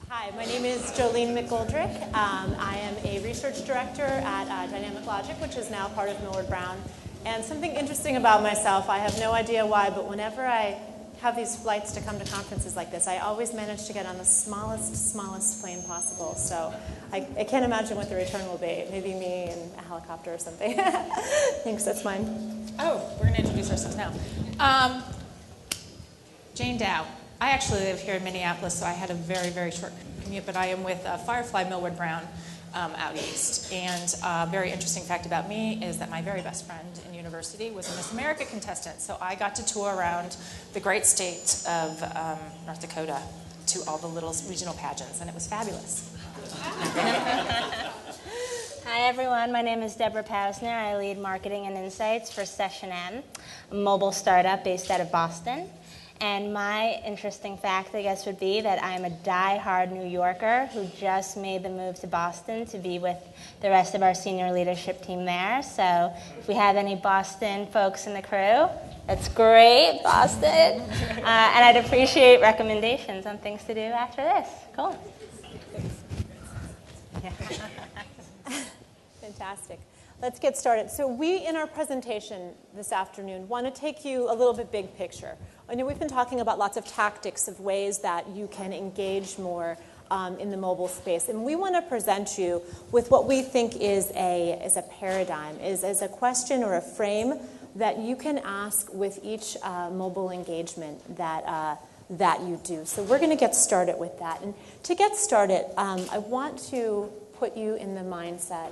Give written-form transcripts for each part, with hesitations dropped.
Hi, my name is Jolene Mcgoldrick. I am a research director at Dynamic Logic, which is now part of Millward Brown. And something interesting about myself, I have no idea why, but whenever I have these flights to come to conferences like this, I always manage to get on the smallest plane possible. So I can't imagine what the return will be. Maybe me in a helicopter or something. Thanks, that's mine. Oh, we're going to introduce ourselves now. Jayne Dow. I actually live here in Minneapolis, so I had a very, very short commute, but I am with Firefly Millward Brown out east. And a very interesting fact about me is that my very best friend in university was a Miss America contestant, so I got to tour around the great state of North Dakota to all the little regional pageants, and it was fabulous. Hi everyone, my name is Deborah Pesni. I lead marketing and insights for SessionM, a mobile startup based out of Boston. And my interesting fact, I guess, would be that I'm a die-hard New Yorker who just made the move to Boston to be with the rest of our senior leadership team there. So if we have any Boston folks in the crew, that's great, Boston. And I'd appreciate recommendations on things to do after this. Cool. Fantastic. Let's get started. So we, in our presentation this afternoon, want to take you a little bit big picture. I know we've been talking about lots of tactics of ways that you can engage more in the mobile space. And we want to present you with what we think is a paradigm, is a question or a frame that you can ask with each mobile engagement that you do. So we're going to get started with that. And to get started, I want to put you in the mindset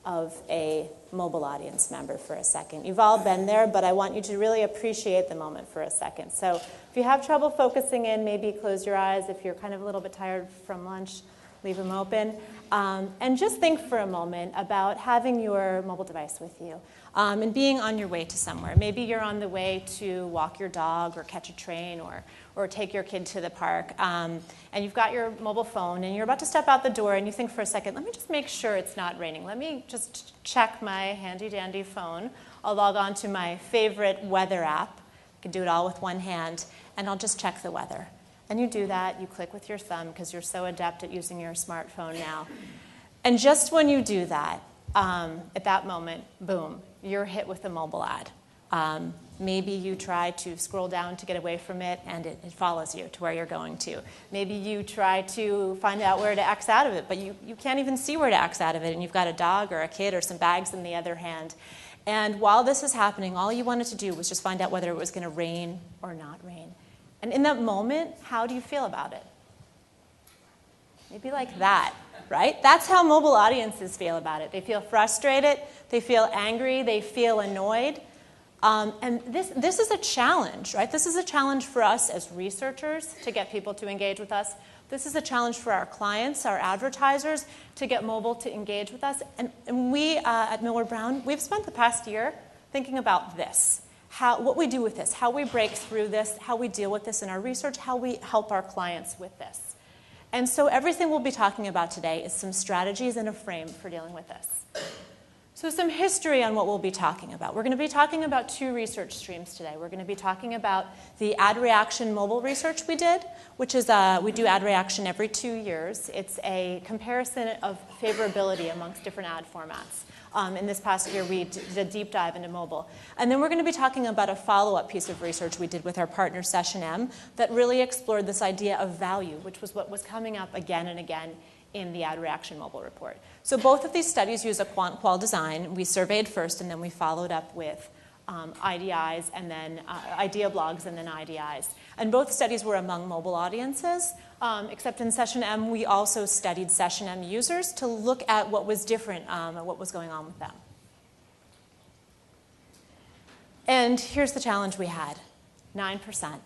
of a mobile audience member for a second. You've all been there, but I want you to really appreciate the moment for a second. So if you have trouble focusing in, maybe close your eyes. If you're kind of a little bit tired from lunch, leave them open. And just think for a moment about having your mobile device with you and being on your way to somewhere. Maybe you're on the way to walk your dog or catch a train or take your kid to the park. And you've got your mobile phone and you're about to step out the door and you think for a second, let me just make sure it's not raining. Let me just check my handy-dandy phone. I'll log on to my favorite weather app. I can do it all with one hand. And I'll just check the weather. And you do that, you click with your thumb because you're so adept at using your smartphone now. And just when you do that, at that moment, boom, you're hit with a mobile ad. Maybe you try to scroll down to get away from it and it follows you to where you're going to. Maybe you try to find out where to X out of it, but you can't even see where to X out of it, and you've got a dog or a kid or some bags in the other hand. And while this is happening, all you wanted to do was just find out whether it was going to rain or not rain. And in that moment, how do you feel about it? Maybe like that, right? That's how mobile audiences feel about it. They feel frustrated, they feel angry, they feel annoyed. And this is a challenge, right? This is a challenge for us as researchers to get people to engage with us. This is a challenge for our clients, our advertisers, to get mobile to engage with us. And we at Millward Brown, we've spent the past year thinking about this. What we do with this, how we break through this, how we deal with this in our research, how we help our clients with this. And so everything we'll be talking about today is some strategies and a frame for dealing with this. So some history on what we'll be talking about. We're going to be talking about two research streams today. We're going to be talking about the ad reaction mobile research we did, which is we do ad reaction every 2 years. It's a comparison of favorability amongst different ad formats. In this past year, we did a deep dive into mobile. And then we're going to be talking about a follow-up piece of research we did with our partner SessionM that really explored this idea of value, which was what was coming up again and again in the ad reaction mobile report. So both of these studies use a quant-qual design. We surveyed first, and then we followed up with IDIs, and then idea blogs, and then IDIs. And both studies were among mobile audiences, except in SessionM, we also studied SessionM users to look at what was different and what was going on with them. And here's the challenge we had, 9%.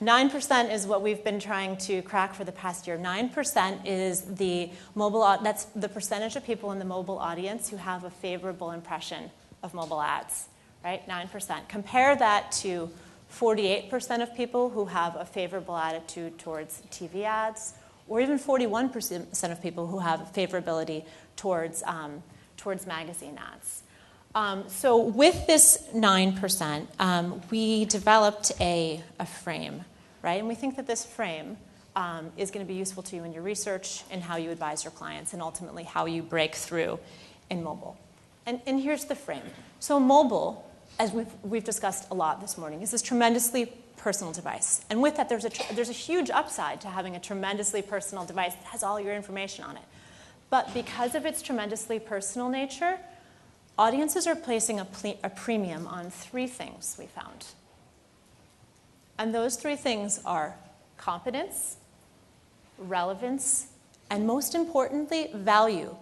9% is what we've been trying to crack for the past year. 9% is that's the percentage of people in the mobile audience who have a favorable impression of mobile ads, right? 9%. Compare that to 48% of people who have a favorable attitude towards TV ads, or even 41% of people who have favorability towards magazine ads. So with this 9%, we developed a frame, right? And we think that this frame is going to be useful to you in your research and how you advise your clients and ultimately how you break through in mobile. And here's the frame. So mobile, as we've discussed a lot this morning, is this tremendously personal device. And with that, there's a huge upside to having a tremendously personal device that has all your information on it. But because of its tremendously personal nature, audiences are placing a premium on 3 things we found. And those 3 things are competence, relevance, and most importantly, value.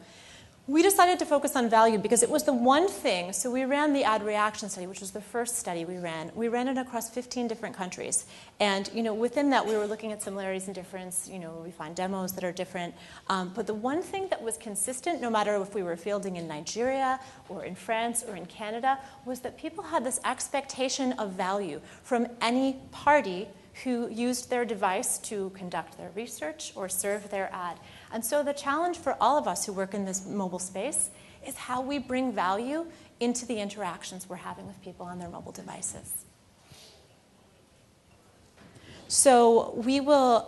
We decided to focus on value because it was the one thing. So we ran the ad reaction study, which was the first study we ran. We ran it across 15 different countries. And within that, we were looking at similarities and difference. We find demos that are different. But the one thing that was consistent, no matter if we were fielding in Nigeria or in France or in Canada, was that people had this expectation of value from any party who used their device to conduct their research or serve their ad. And so the challenge for all of us who work in this mobile space is how we bring value into the interactions we're having with people on their mobile devices. So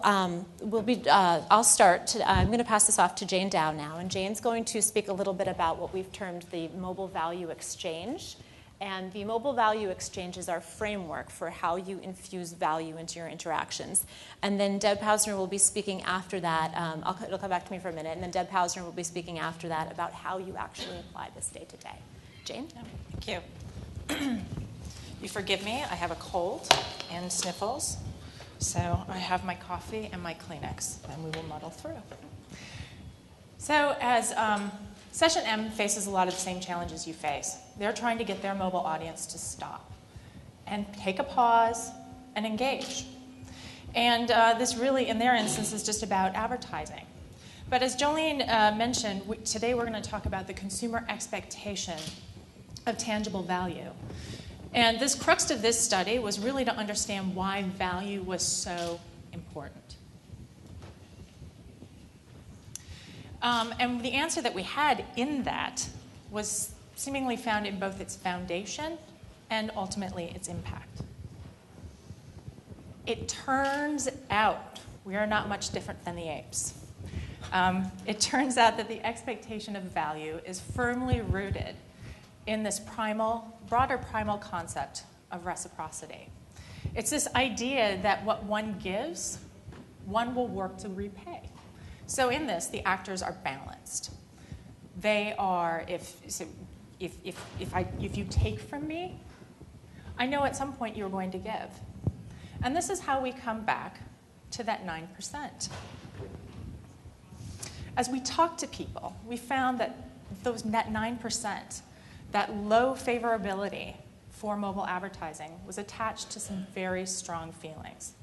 I'll start. I'm going to pass this off to Jayne Dow now, and Jayne's going to speak a little bit about what we've termed the Mobile Value Exchange. And the Mobile Value Exchange is our framework for how you infuse value into your interactions. And then Deb Powsner will be speaking after that. It'll come back to me for a minute. And then Deb Powsner will be speaking after that about how you actually apply this day to day. Jayne? Thank you. You forgive me, I have a cold and sniffles. So I have my coffee and my Kleenex, and we will muddle through. So as SessionM faces a lot of the same challenges you face. They're trying to get their mobile audience to stop and take a pause and engage. And this really, in their instance, is just about advertising. But as Joline mentioned, today we're going to talk about the consumer expectation of tangible value. And this crux of this study was really to understand why value was so important. And the answer that we had in that was seemingly found in both its foundation and ultimately its impact. It turns out we are not much different than the apes. It turns out that the expectation of value is firmly rooted in this broader primal concept of reciprocity. It's this idea that what one gives, one will work to repay. So in this, the actors are balanced. They are, if you take from me, I know at some point you're going to give. And this is how we come back to that 9%. As we talk to people, we found that that 9%, that low favorability for mobile advertising was attached to some very strong feelings,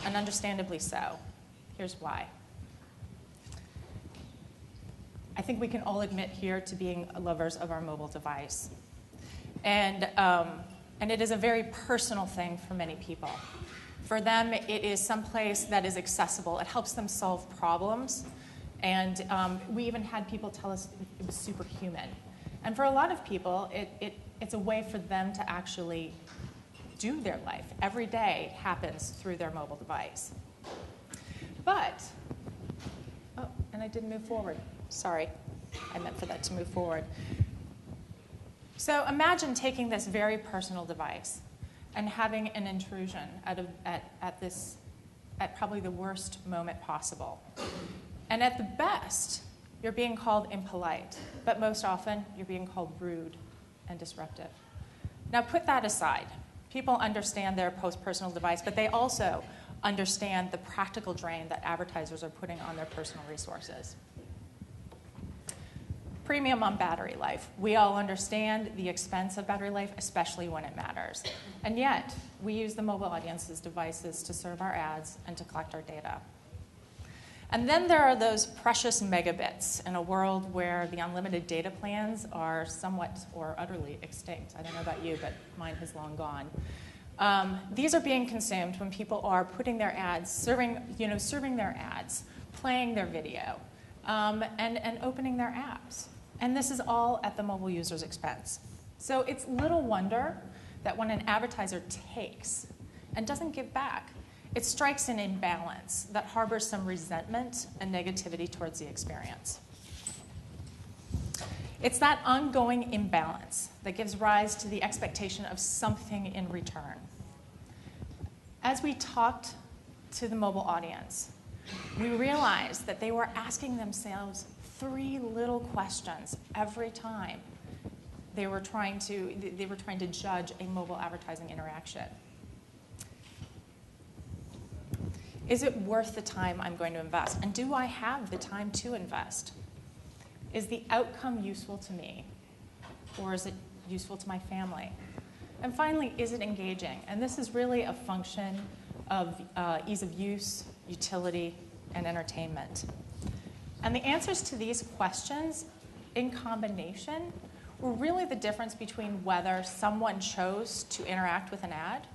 and understandably so. Here's why. I think we can all admit here to being lovers of our mobile device. And it is a very personal thing for many people. For them, it is someplace that is accessible. It helps them solve problems. And we even had people tell us it was superhuman. And for a lot of people, it's a way for them to actually do their life. Every day happens through their mobile device. But, and I didn't move forward. Sorry, I meant for that to move forward. So imagine taking this very personal device and having an intrusion at probably the worst moment possible. And at the best, you're being called impolite, but most often you're being called rude and disruptive. Now put that aside. People understand their personal device, but they also understand the practical drain that advertisers are putting on their personal resources. Premium on battery life. We all understand the expense of battery life, especially when it matters. And yet, we use the mobile audience's devices to serve our ads and to collect our data. And then there are those precious megabits in a world where the unlimited data plans are somewhat or utterly extinct. I don't know about you, but mine has long gone. These are being consumed when people are putting their ads, serving their ads, playing their video, and opening their apps. And this is all at the mobile user's expense. So it's little wonder that when an advertiser takes and doesn't give back, It strikes an imbalance that harbors some resentment and negativity towards the experience. It's that ongoing imbalance that gives rise to the expectation of something in return. As we talked to the mobile audience, we realized that they were asking themselves 3 little questions every time they were trying to judge a mobile advertising interaction. Is it worth the time I'm going to invest? And do I have the time to invest? Is the outcome useful to me? Or is it useful to my family? And finally, is it engaging? And this is really a function of ease of use, utility, and entertainment. And the answers to these questions in combination were really the difference between whether someone chose to interact with an ad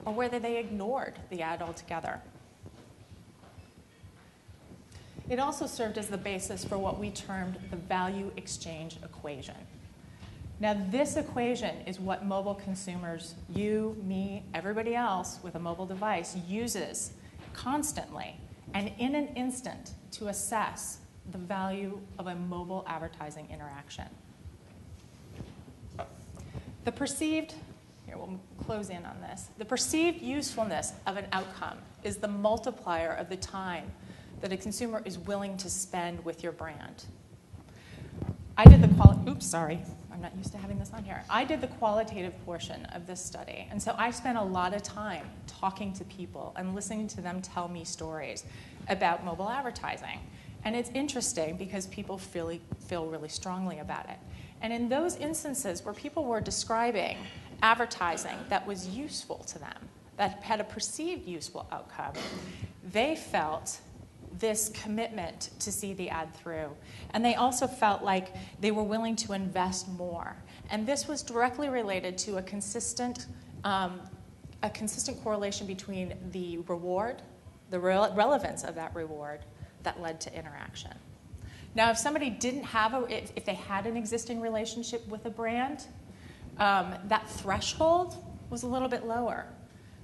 or whether they ignored the ad altogether. It also served as the basis for what we termed the value exchange equation. Now, this equation is what mobile consumers, you, me, everybody else with a mobile device, uses constantly and in an instant to assess the value of a mobile advertising interaction. The perceived, here we'll close in on this, the perceived usefulness of an outcome is the multiplier of the time that a consumer is willing to spend with your brand. I'm not used to having this on here. I did the qualitative portion of this study, and so I spent a lot of time talking to people and listening to them tell me stories about mobile advertising. And it's interesting because people feel really strongly about it. And in those instances where people were describing advertising that was useful to them, that had a perceived useful outcome, they felt this commitment to see the ad through. And they also felt like they were willing to invest more. And this was directly related to a consistent correlation between the reward, the relevance of that reward that led to interaction. Now, if somebody didn't have if they had an existing relationship with a brand, that threshold was a little bit lower.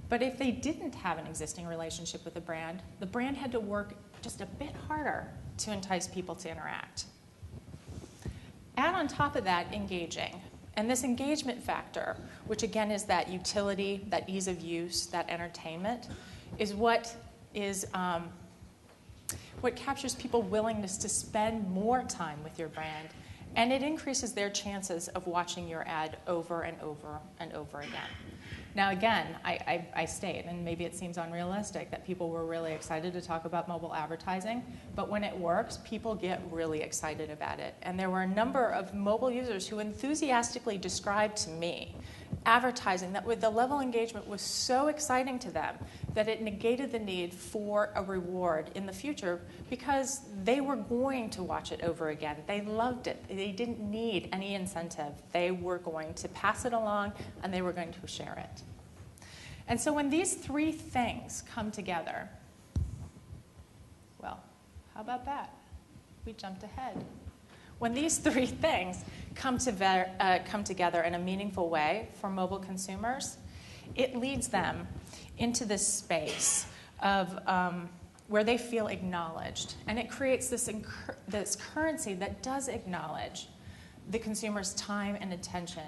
But if they didn't have an existing relationship with the brand had to work just a bit harder to entice people to interact. Add on top of that engaging. And this engagement factor, which again is that utility, that ease of use, that entertainment, is what captures people's willingness to spend more time with your brand. And it increases their chances of watching your ad over and over and over again. Now, again, I state, and maybe it seems unrealistic, that people were really excited to talk about mobile advertising, but when it works, people get really excited about it. And there were a number of mobile users who enthusiastically described to me advertising that with the level of engagement was so exciting to them that it negated the need for a reward in the future because they were going to watch it over again. They loved it. They didn't need any incentive. They were going to pass it along and they were going to share it. And so when these 3 things come together, well, how about that? We jumped ahead. When these 3 things come together in a meaningful way for mobile consumers, it leads them into this space of where they feel acknowledged. And it creates this currency that does acknowledge the consumer's time and attention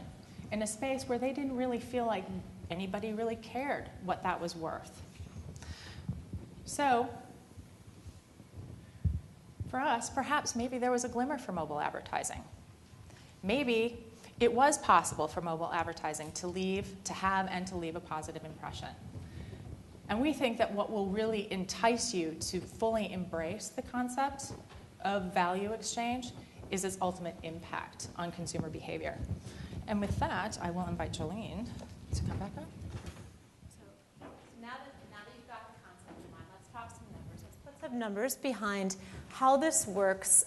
in a space where they didn't really feel like anybody really cared what that was worth. So, for us, perhaps maybe there was a glimmer for mobile advertising. Maybe it was possible for mobile advertising to have and to leave a positive impression. And we think that what will really entice you to fully embrace the concept of value exchange is its ultimate impact on consumer behavior. And with that, I will invite Jolene to come back up. So now that you've got the concept in mind, let's talk some numbers. Let's put some numbers behind how this works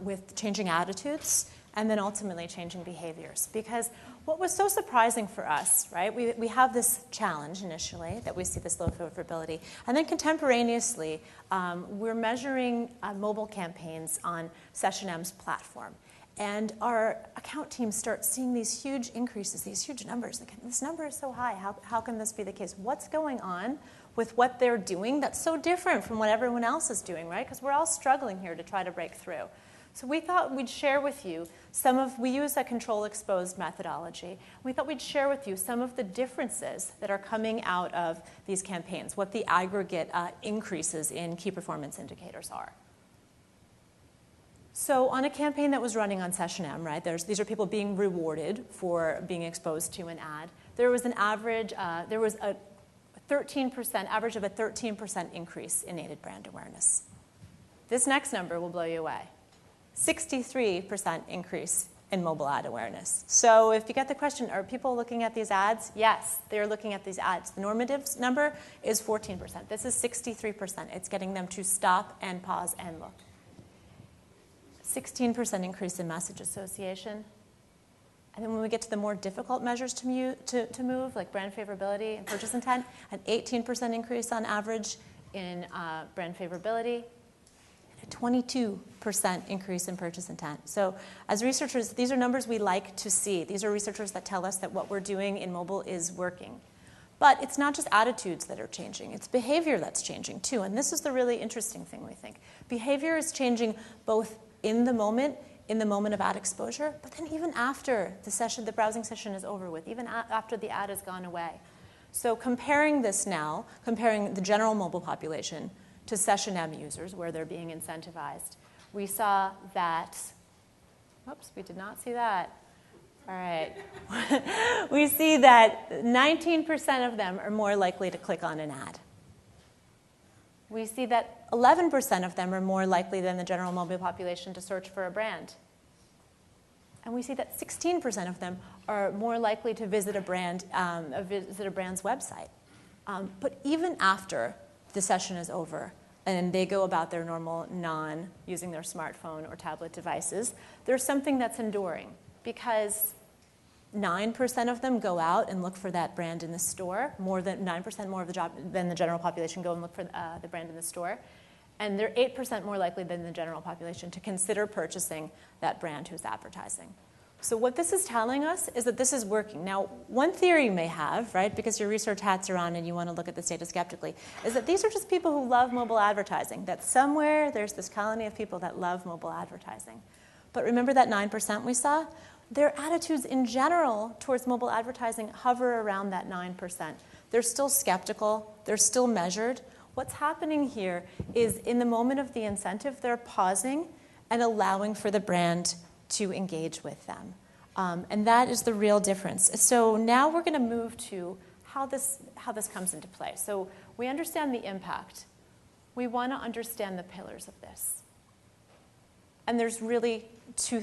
with changing attitudes and then ultimately changing behaviors. Because what was so surprising for us, right, we have this challenge initially that we see this low favorability, and then contemporaneously we're measuring mobile campaigns on SessionM's platform. And our account teams start seeing these huge increases, these huge numbers. Like, this number is so high. How can this be the case? What's going on with what they're doing that's so different from what everyone else is doing, right? Because we're all struggling here to try to break through. So we thought we'd share with you we use a control exposed methodology. We thought we'd share with you some of the differences that are coming out of these campaigns, what the aggregate increases in key performance indicators are. So on a campaign that was running on SessionM, right, these are people being rewarded for being exposed to an ad. There was an average, there was a 13%, average of a 13% increase in aided brand awareness. This next number will blow you away. 63% increase in mobile ad awareness. So if you get the question, are people looking at these ads? Yes, they're looking at these ads. The normative number is 14%. This is 63%. It's getting them to stop and pause and look. 16% increase in message association. And then when we get to the more difficult measures to move, like brand favorability and purchase intent, an 18% increase on average in brand favorability, and a 22% increase in purchase intent. So as researchers, these are numbers we like to see. These are researchers that tell us that what we're doing in mobile is working. But it's not just attitudes that are changing. It's behavior that's changing, too. And this is the really interesting thing, we think. Behavior is changing both in the moment of ad exposure, but then even after the browsing session is over with, even after the ad has gone away. So comparing this now, comparing the general mobile population to SessionM users, where they're being incentivized, we saw that, whoops, we did not see that. All right. We see that 19% of them are more likely to click on an ad. We see that 11% of them are more likely than the general mobile population to search for a brand. And we see that 16% of them are more likely to visit a brand's website. But even after the session is over and they go about their normal using their smartphone or tablet devices, there's something that's enduring, because 9% of them go out and look for that brand in the store. 9% more than the general population go and look for the brand in the store. And they're 8% more likely than the general population to consider purchasing that brand who's advertising. So what this is telling us is that this is working. Now, one theory you may have, right, because your research hats are on and you want to look at this data skeptically, is that these are just people who love mobile advertising, that somewhere there's this colony of people that love mobile advertising. But remember that 9% we saw? Their attitudes in general towards mobile advertising hover around that 9%. They're still skeptical. They're still measured. What's happening here is in the moment of the incentive, they're pausing and allowing for the brand to engage with them. And that is the real difference. So now we're going to move to how this comes into play. So we understand the impact. We want to understand the pillars of this. And there's really two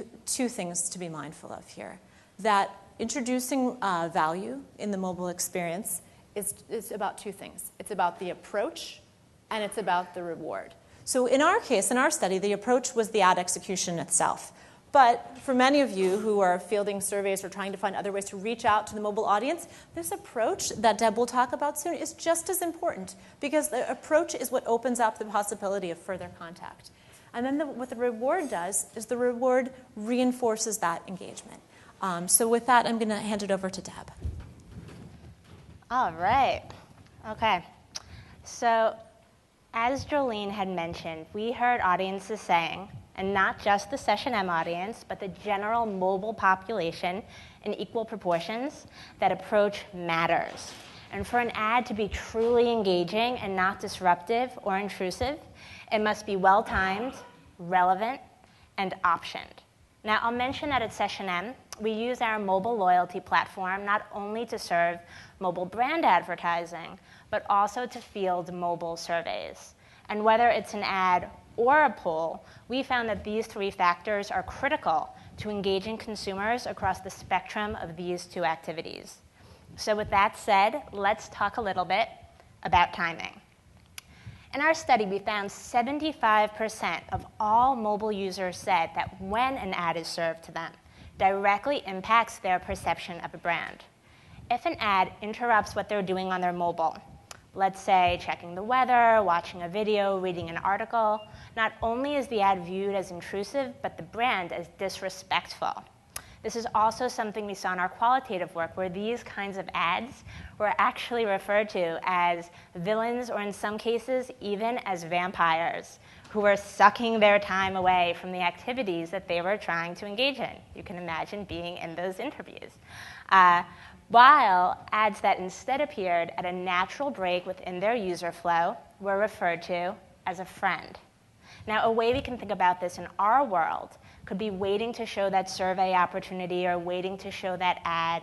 things to be mindful of here. That introducing value in the mobile experience is about two things. It's about the approach, and it's about the reward. So in our case, in our study, the approach was the ad execution itself. But for many of you who are fielding surveys or trying to find other ways to reach out to the mobile audience, this approach that Deb will talk about soon is just as important, because the approach is what opens up the possibility of further contact. And then what the reward does is the reward reinforces that engagement. So with that, I'm going to hand it over to Deb. All right. Okay. So as Jolene had mentioned, we heard audiences saying, and not just the SessionM audience, but the general mobile population in equal proportions, that approach matters. And for an ad to be truly engaging and not disruptive or intrusive, it must be well-timed, relevant, and optioned. Now, I'll mention that at SessionM, we use our mobile loyalty platform not only to serve mobile brand advertising, but also to field mobile surveys. And whether it's an ad or a poll, we found that these three factors are critical to engaging consumers across the spectrum of these two activities. So with that said, let's talk a little bit about timing. In our study, we found 75% of all mobile users said that when an ad is served to them, directly impacts their perception of a brand. If an ad interrupts what they're doing on their mobile, let's say checking the weather, watching a video, reading an article, not only is the ad viewed as intrusive, but the brand as disrespectful. This is also something we saw in our qualitative work, where these kinds of ads were actually referred to as villains, or in some cases, even as vampires, who were sucking their time away from the activities that they were trying to engage in. You can imagine being in those interviews. While ads that instead appeared at a natural break within their user flow were referred to as a friend. Now, a way we can think about this in our world could be waiting to show that survey opportunity or waiting to show that ad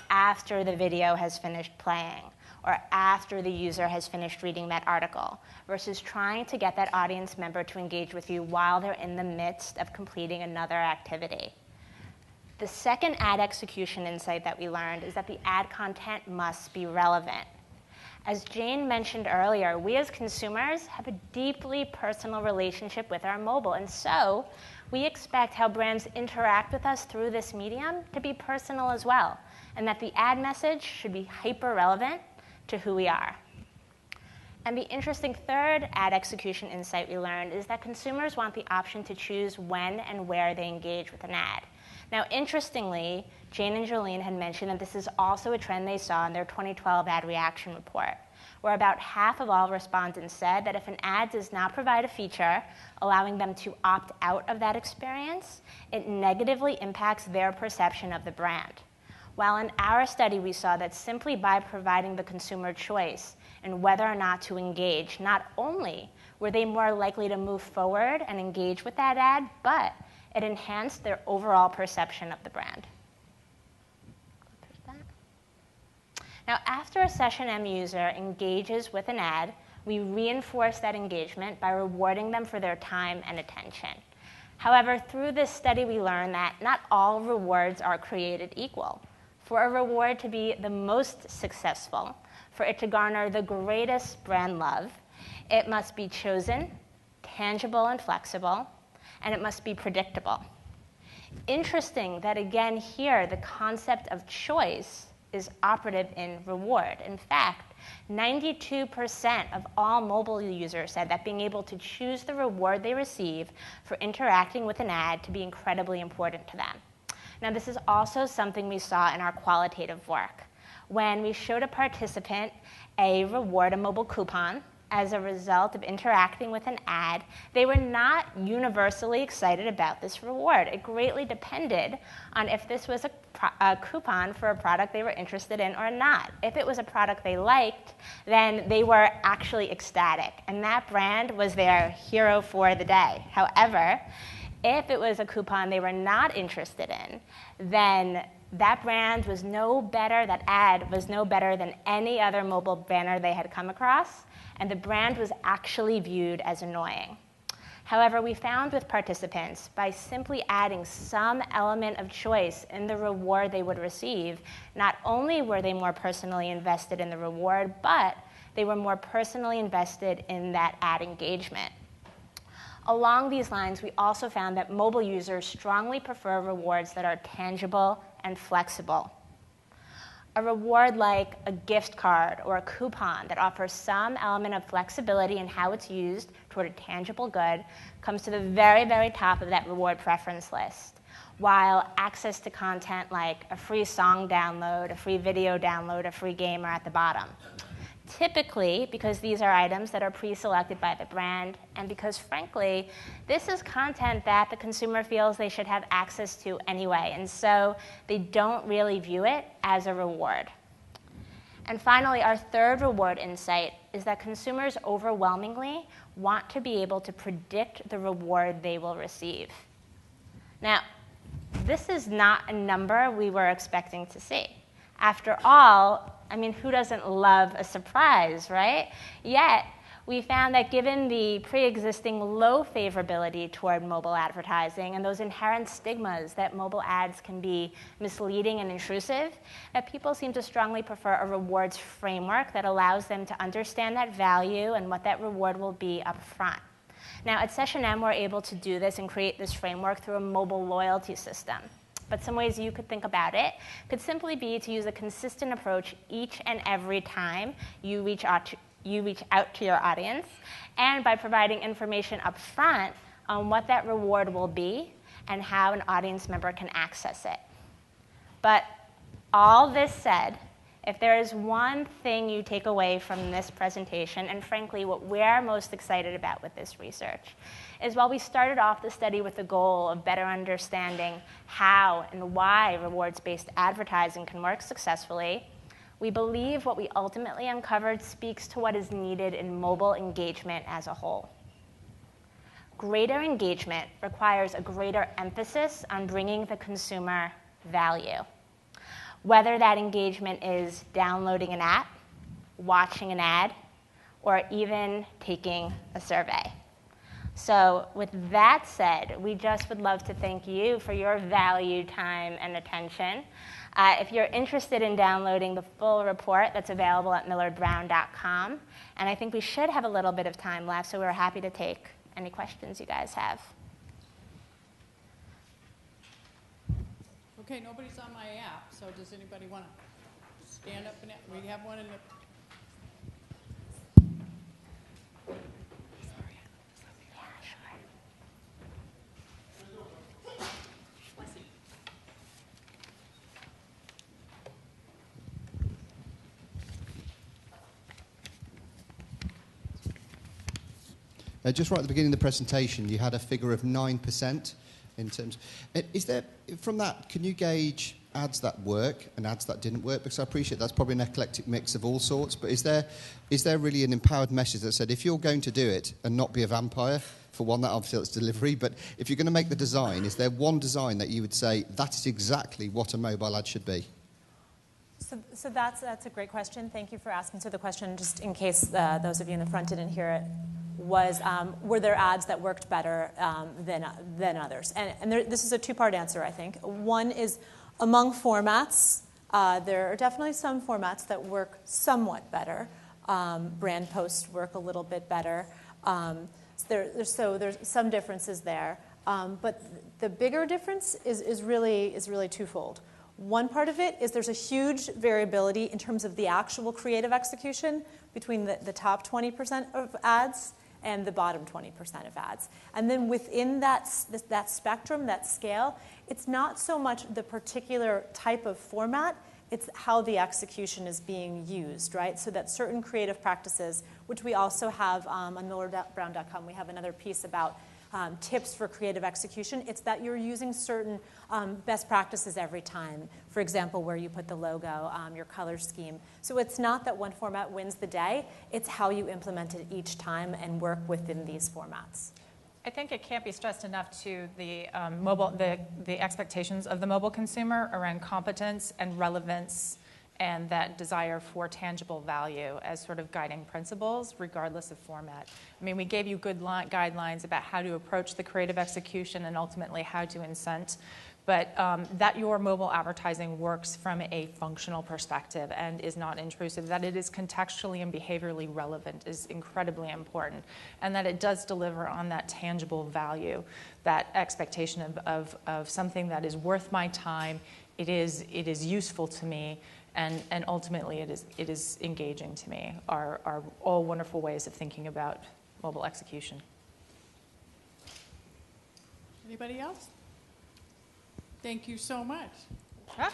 after the video has finished playing or after the user has finished reading that article, versus trying to get that audience member to engage with you while they're in the midst of completing another activity. The second ad execution insight that we learned is that the ad content must be relevant. As Jayne mentioned earlier, we as consumers have a deeply personal relationship with our mobile, and so we expect how brands interact with us through this medium to be personal as well, and that the ad message should be hyper-relevant to who we are. And the interesting third ad execution insight we learned is that consumers want the option to choose when and where they engage with an ad. Now, interestingly, Jayne and Joline had mentioned that this is also a trend they saw in their 2012 ad reaction report, where about half of all respondents said that if an ad does not provide a feature allowing them to opt out of that experience, it negatively impacts their perception of the brand. While in our study we saw that simply by providing the consumer choice in whether or not to engage, not only were they more likely to move forward and engage with that ad, but it enhanced their overall perception of the brand. Now, after a SessionM user engages with an ad, we reinforce that engagement by rewarding them for their time and attention. However, through this study, we learned that not all rewards are created equal. For a reward to be the most successful, for it to garner the greatest brand love, it must be chosen, tangible and flexible, and it must be predictable. Interesting that, again, here, the concept of choice is operative in reward. In fact, 92% of all mobile users said that being able to choose the reward they receive for interacting with an ad to be incredibly important to them. Now, this is also something we saw in our qualitative work. When we showed a participant a reward, a mobile coupon, as a result of interacting with an ad, they were not universally excited about this reward. It greatly depended on if this was a coupon for a product they were interested in or not. If it was a product they liked, then they were actually ecstatic, and that brand was their hero for the day. However, if it was a coupon they were not interested in, then that brand was no better, that ad was no better than any other mobile banner they had come across, and the brand was actually viewed as annoying. However, we found with participants, by simply adding some element of choice in the reward they would receive, not only were they more personally invested in the reward, but they were more personally invested in that ad engagement. Along these lines, we also found that mobile users strongly prefer rewards that are tangible and flexible. A reward like a gift card or a coupon that offers some element of flexibility in how it's used toward a tangible good comes to the very, very top of that reward preference list, while access to content like a free song download, a free video download, a free game are at the bottom. Typically, because these are items that are pre-selected by the brand, and because, frankly, this is content that the consumer feels they should have access to anyway, and so they don't really view it as a reward. And finally, our third reward insight is that consumers overwhelmingly want to be able to predict the reward they will receive. Now, this is not a number we were expecting to see. After all, I mean, who doesn't love a surprise, right? Yet, we found that given the pre-existing low favorability toward mobile advertising and those inherent stigmas that mobile ads can be misleading and intrusive, that people seem to strongly prefer a rewards framework that allows them to understand that value and what that reward will be up front. Now, at SessionM, we're able to do this and create this framework through a mobile loyalty system. But some ways you could think about it could simply be to use a consistent approach each and every time you reach you reach out to your audience, and by providing information up front on what that reward will be and how an audience member can access it. But all this said, if there is one thing you take away from this presentation, and frankly what we're most excited about with this research, is while we started off the study with the goal of better understanding how and why rewards-based advertising can work successfully, we believe what we ultimately uncovered speaks to what is needed in mobile engagement as a whole. Greater engagement requires a greater emphasis on bringing the consumer value. Whether that engagement is downloading an app, watching an ad, or even taking a survey. So with that said, we just would love to thank you for your valued time and attention. If you're interested in downloading the full report, that's available at millardbrown.com. And I think we should have a little bit of time left, so we're happy to take any questions you guys have. Okay, nobody's on my app, so does anybody want to stand up and we have one in the... Just right at the beginning of the presentation, you had a figure of 9% in terms. Is there, from that, can you gauge ads that work and ads that didn't work? Because I appreciate that's probably an eclectic mix of all sorts, but is there really an empowered message that said, if you're going to do it and not be a vampire, for one, that obviously that's delivery, but if you're going to make the design, is there one design that you would say, that is exactly what a mobile ad should be? So that's a great question. Thank you for asking. So the question, just in case those of you in the front didn't hear it, was were there ads that worked better than others? And this is a two-part answer, I think. One is among formats, there are definitely some formats that work somewhat better. Brand posts work a little bit better. There's some differences there. But the bigger difference is really twofold. One part of it is there's a huge variability in terms of the actual creative execution between the top 20% of ads and the bottom 20% of ads. And then within that spectrum, that scale, it's not so much the particular type of format, it's how the execution is being used, right? So that certain creative practices, which we also have on millardbrown.com, we have another piece about tips for creative execution. It's that you're using certain best practices every time. For example, where you put the logo, your color scheme. So it's not that one format wins the day. It's how you implement it each time and work within these formats. I think it can't be stressed enough to the the expectations of the mobile consumer around competence and relevance and that desire for tangible value as sort of guiding principles, regardless of format. I mean, we gave you good guidelines about how to approach the creative execution and ultimately how to incent, but that your mobile advertising works from a functional perspective and is not intrusive, that it is contextually and behaviorally relevant is incredibly important, and that it does deliver on that tangible value, that expectation of something that is worth my time, it is useful to me, and ultimately it is engaging to me, are all wonderful ways of thinking about mobile execution. Anybody else? Thank you so much. Ah.